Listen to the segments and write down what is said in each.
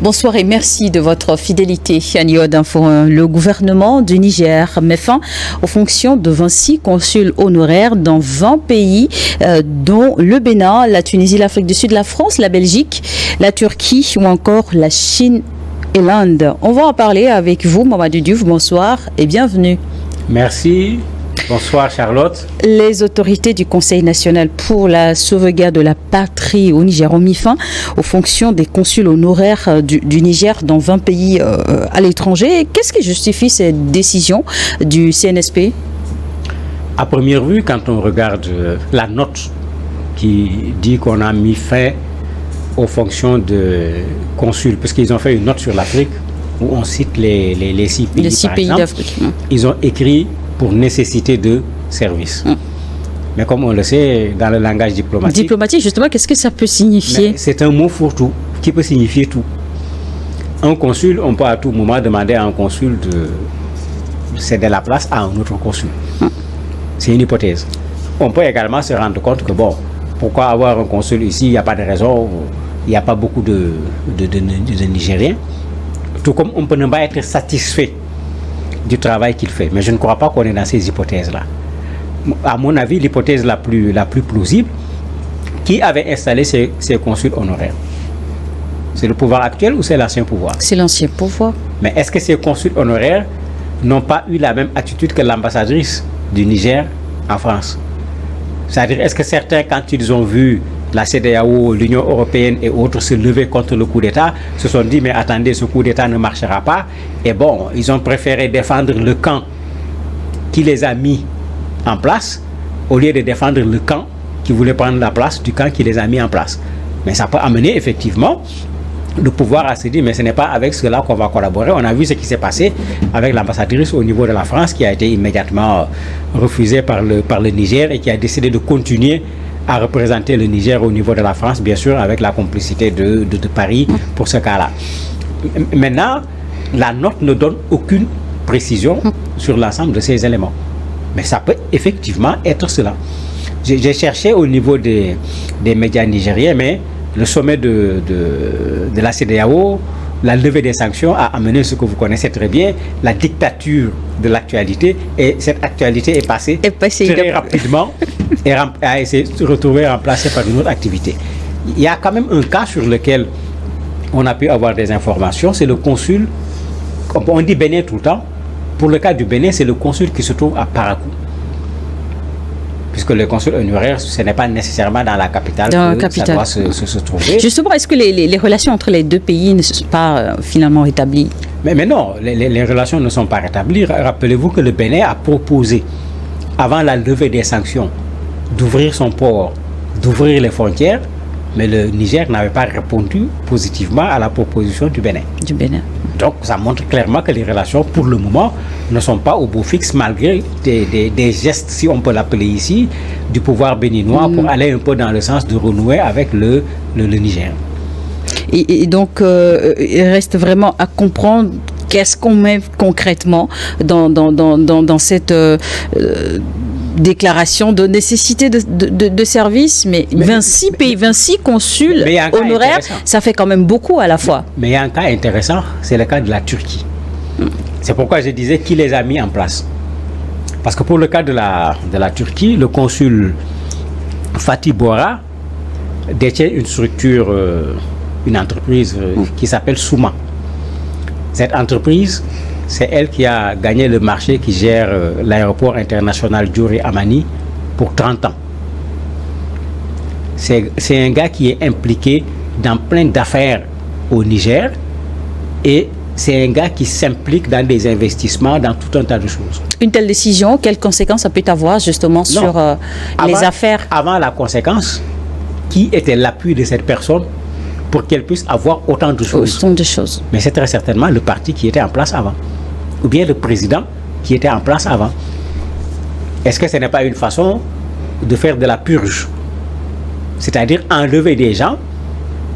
Bonsoir et merci de votre fidélité. Anio d'Info, le gouvernement du Niger met fin aux fonctions de 26 consuls honoraires dans 20 pays, dont le Bénin, la Tunisie, l'Afrique du Sud, la France, la Belgique, la Turquie ou encore la Chine et l'Inde. On va en parler avec vous, Mamadou Diouf. Bonsoir et bienvenue. Merci. Bonsoir Charlotte. Les autorités du Conseil national pour la sauvegarde de la patrie au Niger ont mis fin aux fonctions des consuls honoraires du Niger dans 20 pays à l'étranger. Qu'est-ce qui justifie cette décision du CNSP? À première vue, quand on regarde la note qui dit qu'on a mis fin aux fonctions de consuls, parce qu'ils ont fait une note sur l'Afrique où on cite les 6 pays, les 6 pays d'Afrique. Ils ont écrit pour nécessité de service. Mais comme on le sait, dans le langage diplomatique... Diplomatique, justement, qu'est-ce que ça peut signifier? C'est un mot fourre-tout, qui peut signifier tout. Un consul, on peut à tout moment demander à un consul de céder la place à un autre consul. C'est une hypothèse. On peut également se rendre compte que, bon, pourquoi avoir un consul ici, il n'y a pas de raison, il n'y a pas beaucoup de Nigériens. Tout comme on peut ne pas être satisfait du travail qu'il fait. Mais je ne crois pas qu'on est dans ces hypothèses-là. À mon avis, l'hypothèse la plus plausible, qui avait installé ces consuls honoraires? C'est le pouvoir actuel ou c'est l'ancien pouvoir? C'est l'ancien pouvoir. Mais est-ce que ces consuls honoraires n'ont pas eu la même attitude que l'ambassadrice du Niger en France? C'est-à-dire, est-ce que certains, quand ils ont vu la CEDEAO, l'Union européenne et autres se lever contre le coup d'État, se sont dit, mais attendez, ce coup d'État ne marchera pas. Et bon, ils ont préféré défendre le camp qui les a mis en place, au lieu de défendre le camp qui voulait prendre la place du camp qui les a mis en place. Mais ça peut amener effectivement le pouvoir à se dire, mais ce n'est pas avec cela qu'on va collaborer. On a vu ce qui s'est passé avec l'ambassadrice au niveau de la France, qui a été immédiatement refusée par le Niger et qui a décidé de continuer à représenter le Niger au niveau de la France, bien sûr, avec la complicité de Paris pour ce cas-là. Maintenant, la note ne donne aucune précision sur l'ensemble de ces éléments. Mais ça peut effectivement être cela. J'ai cherché au niveau des médias nigériens, mais le sommet de la CEDEAO, la levée des sanctions a amené ce que vous connaissez très bien, la dictature de l'actualité, et cette actualité est passée très rapidement et a essayé de se retrouver remplacée par une autre activité. Il y a quand même un cas sur lequel on a pu avoir des informations, c'est le consul, on dit Bénin tout le temps, pour le cas du Bénin, c'est le consul qui se trouve à Parakou. Puisque le consul honoraire, ce n'est pas nécessairement dans la capitale ça doit se trouver. Justement, est-ce que les relations entre les deux pays ne sont pas finalement rétablies? Mais non, les relations ne sont pas rétablies. Rappelez-vous que le Bénin a proposé, avant la levée des sanctions, d'ouvrir son port, d'ouvrir les frontières, mais le Niger n'avait pas répondu positivement à la proposition du Bénin. Donc ça montre clairement que les relations, pour le moment, ne sont pas au beau fixe, malgré des gestes, si on peut l'appeler ici, du pouvoir béninois pour aller un peu dans le sens de renouer avec le Niger. Et donc, il reste vraiment à comprendre qu'est-ce qu'on met concrètement dans cette déclaration de nécessité de service, mais 26 pays, 26 consuls honoraires, ça fait quand même beaucoup à la fois. Mais il y a un cas intéressant, c'est le cas de la Turquie. C'est pourquoi je disais qui les a mis en place. Parce que pour le cas de la Turquie, le consul Fatih Bora détient une structure, une entreprise qui s'appelle Souma. Cette entreprise, c'est elle qui a gagné le marché qui gère l'aéroport international Djouri Amani pour 30 ans. C'est un gars qui est impliqué dans plein d'affaires au Niger et c'est un gars qui s'implique dans des investissements, dans tout un tas de choses. Une telle décision, quelles conséquences ça peut avoir justement sur les affaires? Avant la conséquence, qui était l'appui de cette personne pour qu'elle puisse avoir autant de choses? Mais c'est très certainement le parti qui était en place avant. Ou bien le président qui était en place avant. Est-ce que ce n'est pas une façon de faire de la purge? C'est-à-dire enlever des gens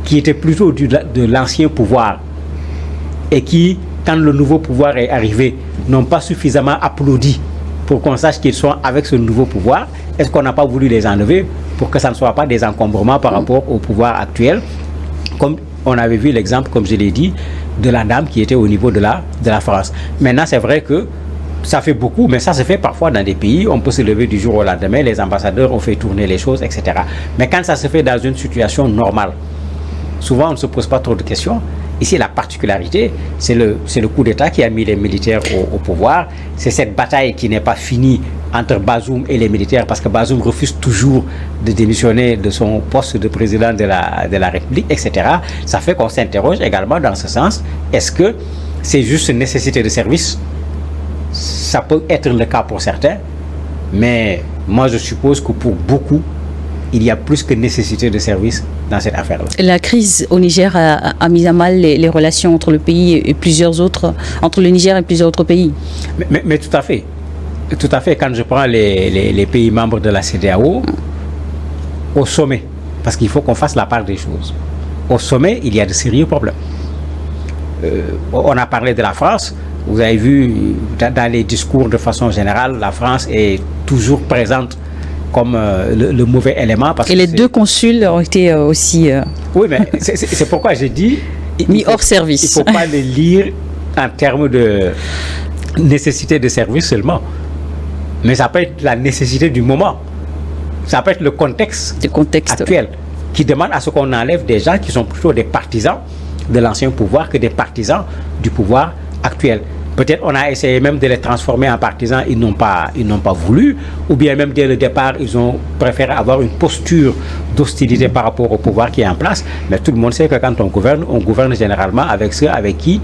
qui étaient plutôt de l'ancien pouvoir et qui, quand le nouveau pouvoir est arrivé, n'ont pas suffisamment applaudi pour qu'on sache qu'ils sont avec ce nouveau pouvoir. Est-ce qu'on n'a pas voulu les enlever pour que ça ne soit pas des encombrements par rapport au pouvoir actuel, comme on avait vu l'exemple, comme je l'ai dit, de la dame qui était au niveau de la France. Maintenant, c'est vrai que ça fait beaucoup, mais ça se fait parfois dans des pays. On peut se lever du jour au lendemain, les ambassadeurs ont fait tourner les choses, etc. Mais quand ça se fait dans une situation normale, souvent on ne se pose pas trop de questions. Ici, la particularité, c'est le coup d'État qui a mis les militaires au pouvoir. C'est cette bataille qui n'est pas finie entre Bazoum et les militaires, parce que Bazoum refuse toujours de démissionner de son poste de président de la République, etc. Ça fait qu'on s'interroge également dans ce sens. Est-ce que c'est juste une nécessité de service? Ça peut être le cas pour certains, mais moi je suppose que pour beaucoup, il y a plus que nécessité de service dans cette affaire-là. La crise au Niger a mis à mal les relations entre le pays et entre le Niger et plusieurs autres pays. Mais tout à fait. Tout à fait. Quand je prends les pays membres de la CEDEAO, au sommet, parce qu'il faut qu'on fasse la part des choses. Au sommet, il y a de sérieux problèmes. On a parlé de la France. Vous avez vu, dans les discours de façon générale, la France est toujours présente comme le mauvais élément. Parce et les deux consuls ont été aussi... Oui, mais c'est pourquoi j'ai dit... mis hors service. Il ne faut pas les lire en termes de nécessité de service seulement. Mais ça peut être la nécessité du moment. Ça peut être le contexte actuel qui demande à ce qu'on enlève des gens qui sont plutôt des partisans de l'ancien pouvoir que des partisans du pouvoir actuel. Peut-être on a essayé même de les transformer en partisans, ils n'ont pas voulu, ou bien même dès le départ, ils ont préféré avoir une posture d'hostilité par rapport au pouvoir qui est en place. Mais tout le monde sait que quand on gouverne généralement avec ceux avec qui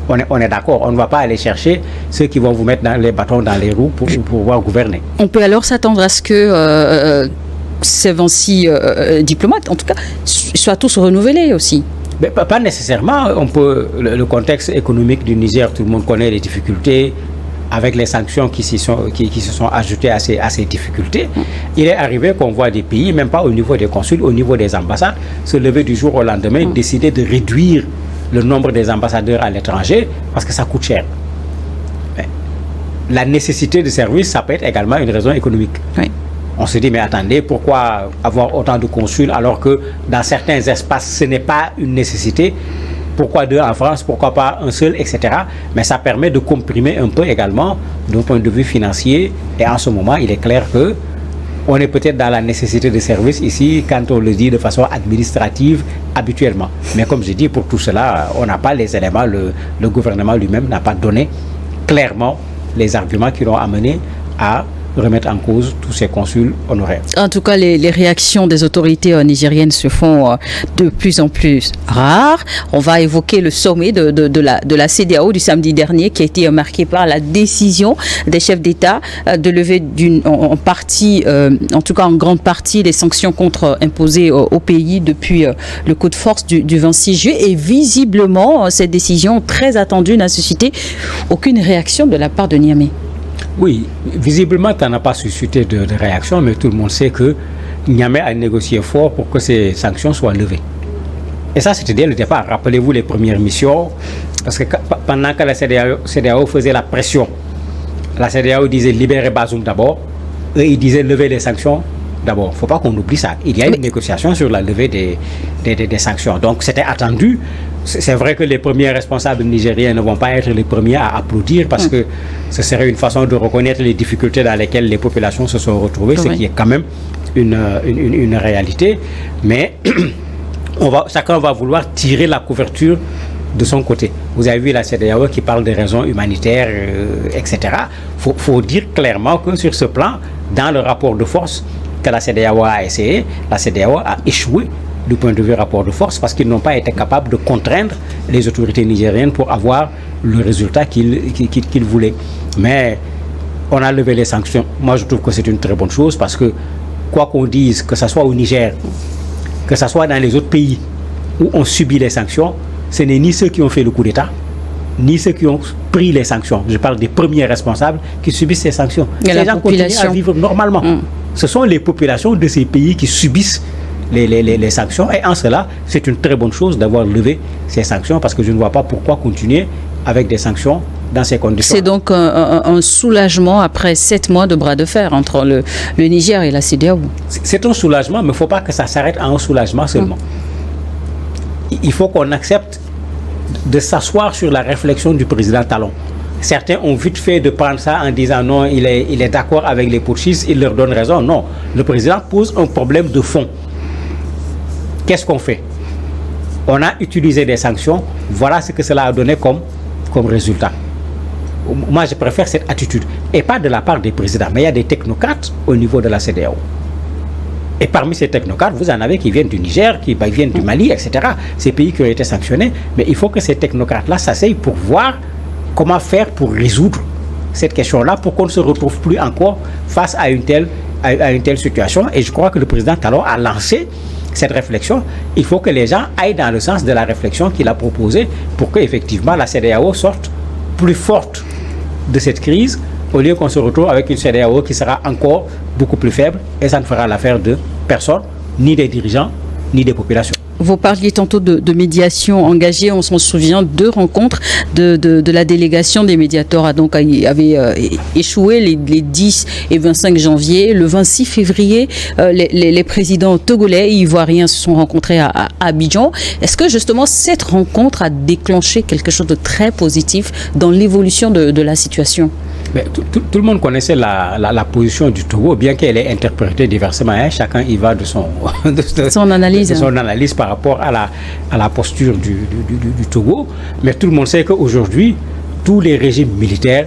on est d'accord. On ne va pas aller chercher ceux qui vont vous mettre les bâtons dans les roues pour pouvoir gouverner. On peut alors s'attendre à ce que ces 26 diplomates, en tout cas, soient tous renouvelés aussi. Mais pas nécessairement. Le contexte économique du Niger, tout le monde connaît les difficultés avec les sanctions qui se sont ajoutées à ces difficultés. Il est arrivé qu'on voit des pays, même pas au niveau des consuls, au niveau des ambassades, se lever du jour au lendemain, décider de réduire le nombre des ambassadeurs à l'étranger parce que ça coûte cher. Mais la nécessité de service, ça peut être également une raison économique. Oui. On se dit, mais attendez, pourquoi avoir autant de consuls alors que dans certains espaces, ce n'est pas une nécessité? Pourquoi deux en France? Pourquoi pas un seul, etc. Mais ça permet de comprimer un peu également d'un point de vue financier. Et en ce moment, il est clair que on est peut-être dans la nécessité de service ici quand on le dit de façon administrative habituellement. Mais comme je dis, pour tout cela, on n'a pas les éléments. Le gouvernement lui-même n'a pas donné clairement les arguments qui l'ont amené à remettre en cause tous ces consuls honoraires. En tout cas, les réactions des autorités nigériennes se font de plus en plus rares. On va évoquer le sommet de la CEDEAO du samedi dernier qui a été marqué par la décision des chefs d'État de lever en grande partie les sanctions imposées au pays depuis le coup de force du 26 juillet. Et visiblement, cette décision très attendue n'a suscité aucune réaction de la part de Niamey. Oui, visiblement, ça n'a pas suscité de réaction, mais tout le monde sait que Niamey a négocié fort pour que ces sanctions soient levées. Et ça, c'était dès le départ. Rappelez-vous les premières missions, parce que pendant que la CEDEAO faisait la pression, la CEDEAO disait libérer Bazoum d'abord, et il disait lever les sanctions d'abord. Il ne faut pas qu'on oublie ça. Il y a une négociation sur la levée des sanctions. Donc, c'était attendu. C'est vrai que les premiers responsables nigériens ne vont pas être les premiers à applaudir parce que ce serait une façon de reconnaître les difficultés dans lesquelles les populations se sont retrouvées, ce qui est quand même une réalité. Mais chacun va vouloir tirer la couverture de son côté. Vous avez vu la CEDEAO qui parle de raisons humanitaires, etc. Faut dire clairement que sur ce plan, dans le rapport de force que la CEDEAO a essayé, la CEDEAO a échoué du point de vue rapport de force parce qu'ils n'ont pas été capables de contraindre les autorités nigériennes pour avoir le résultat qu'ils voulaient. Mais on a levé les sanctions. Moi, je trouve que c'est une très bonne chose parce que quoi qu'on dise, que ce soit au Niger, que ce soit dans les autres pays où on subit les sanctions, ce n'est ni ceux qui ont fait le coup d'État, ni ceux qui ont pris les sanctions. Je parle des premiers responsables qui subissent ces sanctions. Ces gens continuent à vivre normalement. Ce sont les populations de ces pays qui subissent les sanctions. Et en cela, c'est une très bonne chose d'avoir levé ces sanctions parce que je ne vois pas pourquoi continuer avec des sanctions dans ces conditions. C'est donc un soulagement après 7 mois de bras de fer entre le Niger et la CEDEAO. C'est un soulagement, mais il ne faut pas que ça s'arrête à un soulagement seulement. il faut qu'on accepte de s'asseoir sur la réflexion du président Talon. Certains ont vite fait de prendre ça en disant non, il est d'accord avec les putschistes, il leur donne raison. Non, le président pose un problème de fond. Qu'est-ce qu'on fait? On a utilisé des sanctions, voilà ce que cela a donné comme résultat. Moi, je préfère cette attitude. Et pas de la part des présidents, mais il y a des technocrates au niveau de la CEDEAO. Et parmi ces technocrates, vous en avez qui viennent du Niger, qui viennent du Mali, etc. Ces pays qui ont été sanctionnés. Mais il faut que ces technocrates-là s'asseyent pour voir comment faire pour résoudre cette question-là, pour qu'on ne se retrouve plus encore face à une telle situation. Et je crois que le président Talon a lancé cette réflexion. Il faut que les gens aillent dans le sens de la réflexion qu'il a proposée pour qu'effectivement la CEDEAO sorte plus forte de cette crise, au lieu qu'on se retrouve avec une CEDEAO qui sera encore beaucoup plus faible, et ça ne fera l'affaire de personne, ni des dirigeants, ni des populations. Vous parliez tantôt de médiation engagée, on s'en souvient, 2 rencontres de la délégation des médiateurs avaient échoué les 10 et 25 janvier. Le 26 février, les présidents togolais et ivoiriens se sont rencontrés à Abidjan. Est-ce que justement cette rencontre a déclenché quelque chose de très positif dans l'évolution de la situation? Mais tout le monde connaissait la position du Togo, bien qu'elle est interprétée diversement. Hein. Chacun y va de son analyse par rapport à la posture du Togo. Mais tout le monde sait qu'aujourd'hui, tous les régimes militaires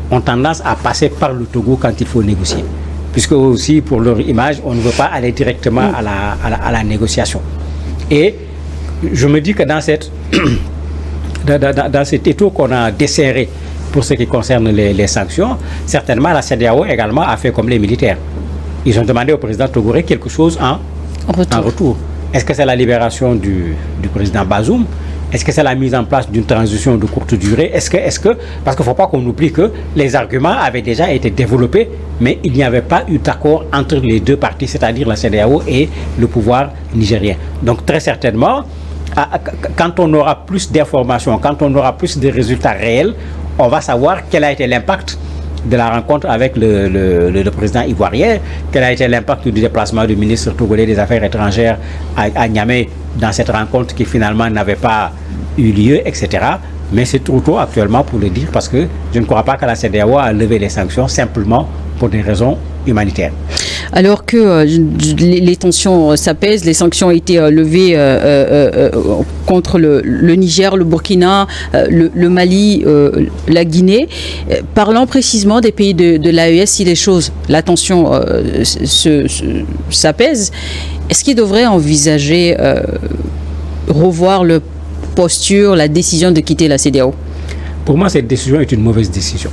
ont tendance à passer par le Togo quand il faut négocier. Puisque aussi, pour leur image, on ne veut pas aller directement à la négociation. Et je me dis que dans cet étau qu'on a desserré, pour ce qui concerne les sanctions, certainement la CEDEAO également a fait comme les militaires. Ils ont demandé au président togolais quelque chose en retour. Est-ce que c'est la libération du président Bazoum? Est-ce que c'est la mise en place d'une transition de courte durée? Parce qu'il ne faut pas qu'on oublie que les arguments avaient déjà été développés, mais il n'y avait pas eu d'accord entre les deux parties, c'est-à-dire la CEDEAO et le pouvoir nigérien. Donc très certainement, quand on aura plus d'informations, quand on aura plus de résultats réels, on va savoir quel a été l'impact de la rencontre avec le président ivoirien, quel a été l'impact du déplacement du ministre togolais des Affaires étrangères à Niamey dans cette rencontre qui finalement n'avait pas eu lieu, etc. Mais c'est trop tôt actuellement pour le dire parce que je ne crois pas que la CEDEAO a levé les sanctions simplement pour des raisons humanitaires. Alors que les tensions s'apaisent, les sanctions ont été levées contre le Niger, le Burkina, le Mali, la Guinée. Parlant précisément des pays de l'AES, si la tension s'apaise, est-ce qu'ils devraient envisager revoir la posture, la décision de quitter la CEDEAO? Pour moi, cette décision est une mauvaise décision.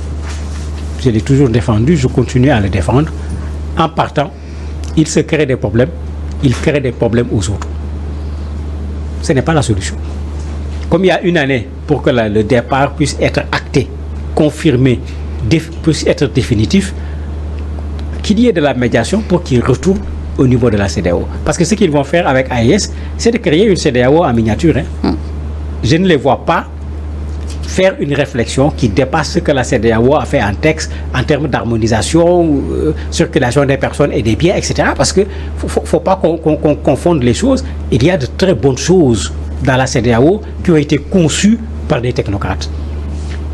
Je l'ai toujours défendu, je continue à le défendre. En partant, il se crée des problèmes, il crée des problèmes aux autres. Ce n'est pas la solution. Comme il y a une année pour que le départ puisse être acté, confirmé, puisse être définitif, qu'il y ait de la médiation pour qu'il retourne au niveau de la CEDEAO. Parce que ce qu'ils vont faire avec AES, c'est de créer une CEDEAO en miniature. Je ne les vois pas faire une réflexion qui dépasse ce que la CEDEAO a fait en texte en termes d'harmonisation, circulation des personnes et des biens, etc. Parce qu'il ne faut pas qu'on confonde les choses. Il y a de très bonnes choses dans la CEDEAO qui ont été conçues par des technocrates.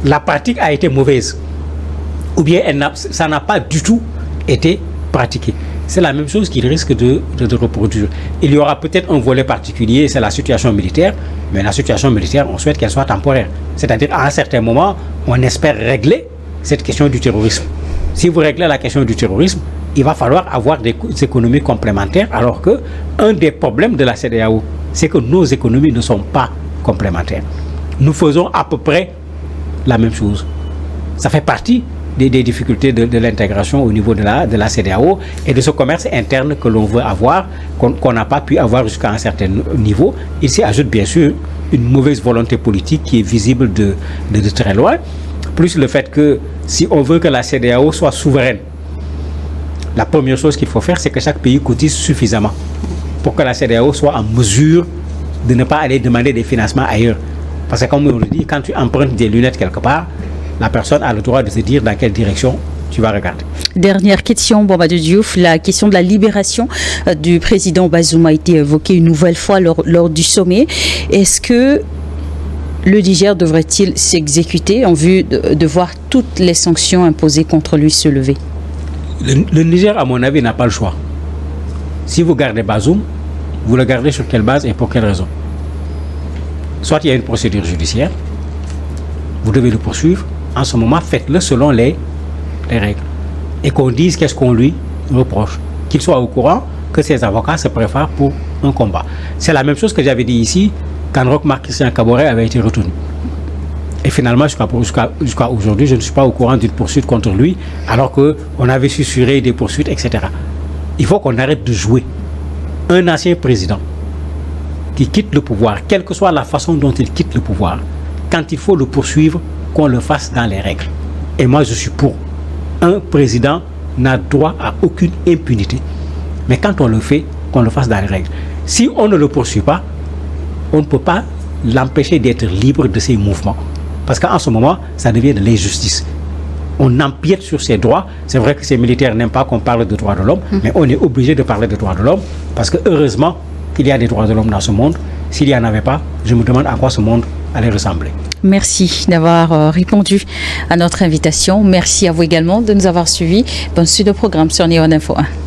La pratique a été mauvaise. Ou bien ça n'a pas du tout été pratiqué. C'est la même chose qu'il risque de reproduire. Il y aura peut-être un volet particulier, c'est la situation militaire, mais la situation militaire, on souhaite qu'elle soit temporaire. C'est-à-dire, à un certain moment, on espère régler cette question du terrorisme. Si vous réglez la question du terrorisme, il va falloir avoir des économies complémentaires, alors que un des problèmes de la CEDEAO, c'est que nos économies ne sont pas complémentaires. Nous faisons à peu près la même chose. Ça fait partie des difficultés de l'intégration au niveau de la CEDEAO et de ce commerce interne que l'on veut avoir, qu'on n'a pas pu avoir jusqu'à un certain niveau. Il s'y ajoute bien sûr une mauvaise volonté politique qui est visible de très loin, plus le fait que si on veut que la CEDEAO soit souveraine, la première chose qu'il faut faire, c'est que chaque pays cotise suffisamment pour que la CEDEAO soit en mesure de ne pas aller demander des financements ailleurs. Parce que comme on le dit, quand tu empruntes des lunettes quelque part, la personne a le droit de se dire dans quelle direction tu vas regarder. Dernière question, Mamadou Diouf. La question de la libération du président Bazoum a été évoquée une nouvelle fois lors du sommet. Est-ce que le Niger devrait-il s'exécuter en vue de voir toutes les sanctions imposées contre lui se lever? Le Niger, à mon avis, n'a pas le choix. Si vous gardez Bazoum, vous le gardez sur quelle base et pour quelle raison? Soit il y a une procédure judiciaire, vous devez le poursuivre. En ce moment, faites-le selon les règles. Et qu'on dise qu'est-ce qu'on lui reproche. Qu'il soit au courant que ses avocats se préparent pour un combat. C'est la même chose que j'avais dit ici quand Roch-Marc-Christian Kaboré avait été retenu. Et finalement, jusqu'à aujourd'hui, je ne suis pas au courant d'une poursuite contre lui, alors qu'on avait susurré des poursuites, etc. Il faut qu'on arrête de jouer. Un ancien président qui quitte le pouvoir, quelle que soit la façon dont il quitte le pouvoir, quand il faut le poursuivre, qu'on le fasse dans les règles. Et moi, je suis pour. Un président n'a droit à aucune impunité. Mais quand on le fait, qu'on le fasse dans les règles. Si on ne le poursuit pas, on ne peut pas l'empêcher d'être libre de ses mouvements. Parce qu'en ce moment, ça devient de l'injustice. On empiète sur ses droits. C'est vrai que ces militaires n'aiment pas qu'on parle de droits de l'homme, mais on est obligé de parler de droits de l'homme parce que heureusement, il y a des droits de l'homme dans ce monde. S'il n'y en avait pas, je me demande à quoi ce monde allait ressembler. Merci d'avoir répondu à notre invitation. Merci à vous également de nous avoir suivis. Bonne suite de programme sur Neo Info 1.